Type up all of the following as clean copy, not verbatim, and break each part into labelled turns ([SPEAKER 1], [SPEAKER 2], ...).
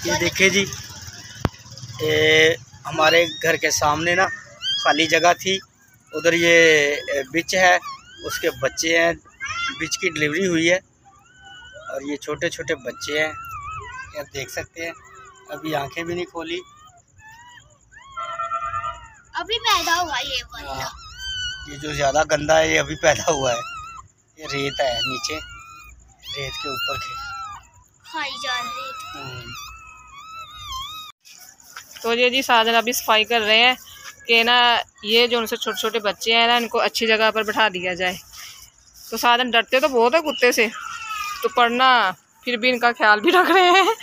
[SPEAKER 1] ये देखिए जी, ये हमारे घर के सामने ना खाली जगह थी, उधर ये बिच है, उसके बच्चे हैं, बिच की डिलीवरी हुई है और ये छोटे छोटे बच्चे हैं, आप देख सकते हैं। अभी आंखें भी नहीं खोली,
[SPEAKER 2] अभी पैदा हुआ ये वाला।
[SPEAKER 1] ये जो ज़्यादा गंदा है ये अभी पैदा हुआ है। ये रेत है नीचे, रेत के ऊपर
[SPEAKER 2] खाई जा रही।
[SPEAKER 3] तो ये जी साजन अभी सफाई कर रहे हैं कि ना ये जो उनसे छोटे छोटे बच्चे हैं ना, इनको अच्छी जगह पर बैठा दिया जाए। तो साजन डरते तो बहुत है कुत्ते से, तो पढ़ना फिर भी इनका ख्याल भी रख रहे हैं।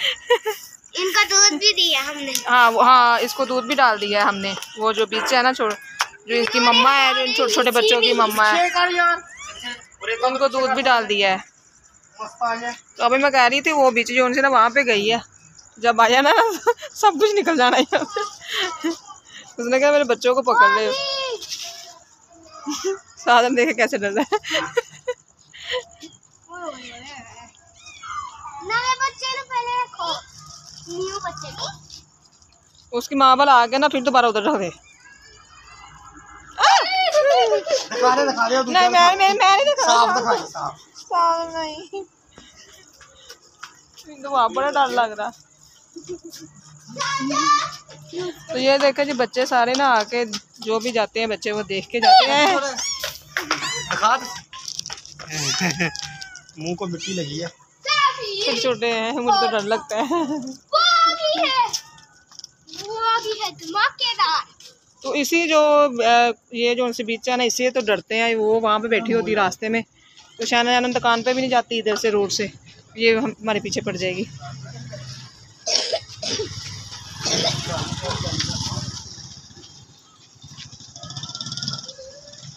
[SPEAKER 2] इनका दूध भी दिया हमने।
[SPEAKER 3] हाँ, इसको दूध भी डाल दिया है हमने। वो जो बीच है ना, जो इसकी मम्मा है, जो छोटे छोटे बच्चों की मम्मा है, उनको दूध भी डाल दिया है। तो अभी मैं कह रही थी वो बीच जो उनसे ना वहाँ पे गई है, जब आया ना सब कुछ निकल जाना है। उसने कहा मेरे बच्चों को पकड़ ले। साधन देखे कैसे डर रहा है। उसकी माँ वाला आ गया ना, फिर दोबारा उधर रख दे। नहीं मैं नहीं दिखा, साफ नहीं, तो बड़ा डर लग रहा। तो ये देखे जी बच्चे सारे ना आके जो भी जाते हैं बच्चे वो देख के जाते हैं।
[SPEAKER 1] मुंह को मिट्टी लगी है,
[SPEAKER 3] छोटे छोटे हैं, मुझे तो डर लगता है। तो इसी जो ये जो उनसे बीच है ना, इससे तो डरते हैं। वो वहाँ पे बैठी होती रास्ते में, तो शायद जानम दुकान पे भी नहीं जाती इधर से रोड से, ये हमारे पीछे पड़ जाएगी।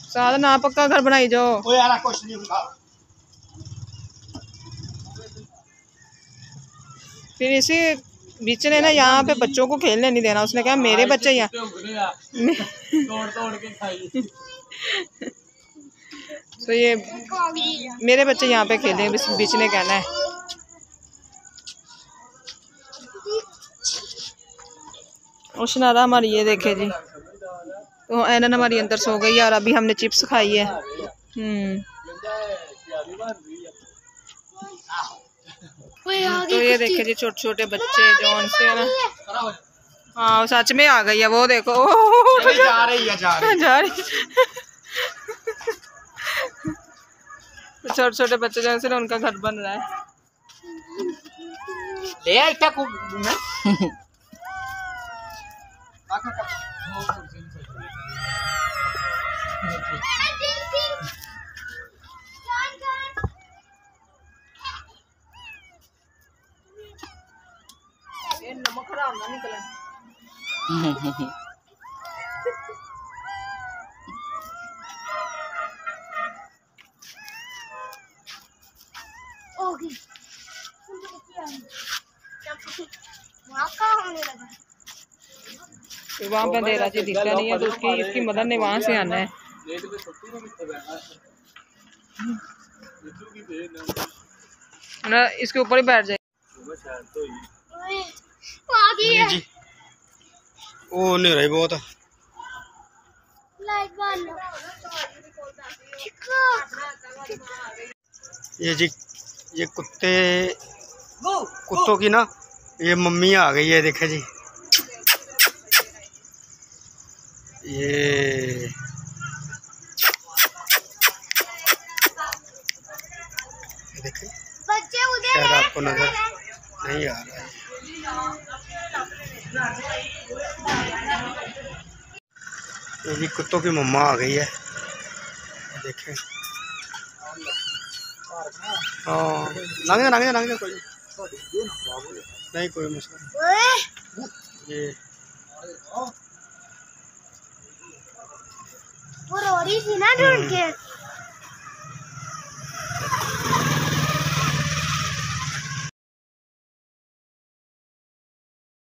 [SPEAKER 3] साधना पक्का घर बनाई जाओ। फिर इसी बीच ने ना यहाँ पे बच्चों को खेलने नहीं देना। उसने कहा मेरे बच्चे यहाँ तोड़ के खाई। तो ये मेरे बच्चे यहाँ पे खेलें, बीच ने कहना है। उशनारा हमारी ये देखे जी, तो एनन हमारी अंदर सो गई है और अभी हमने चिप्स खाई है। तो ये देखे जी छोटे छोटे बच्चे जो उनसे ना, हाँ सच में आ गई है। वो देखो जा रही है। छोटे छोटे बच्चे जो से ना उनका घर बन रहा है। नमक खराब ना निकले। वहाँ पे अंधेरा जी दिखता नहीं है, तो इसकी मदर ने वहाँ से आना है। ना इसके ऊपर ही बैठ जाए।
[SPEAKER 1] जी वो नहीं रही बहुत। ये जी ये कुत्तों की ना ये मम्मी आ गई है, देखे जी। ये देखे, शायद आपको नजर नहीं आ रहा है। ये जी कुत्तों की मम्मा आ गई है, देखें। हाँ लंघ कोई नहीं, कोई मसला नहीं। ये
[SPEAKER 2] वो रो रही थी ना ढूंढ के।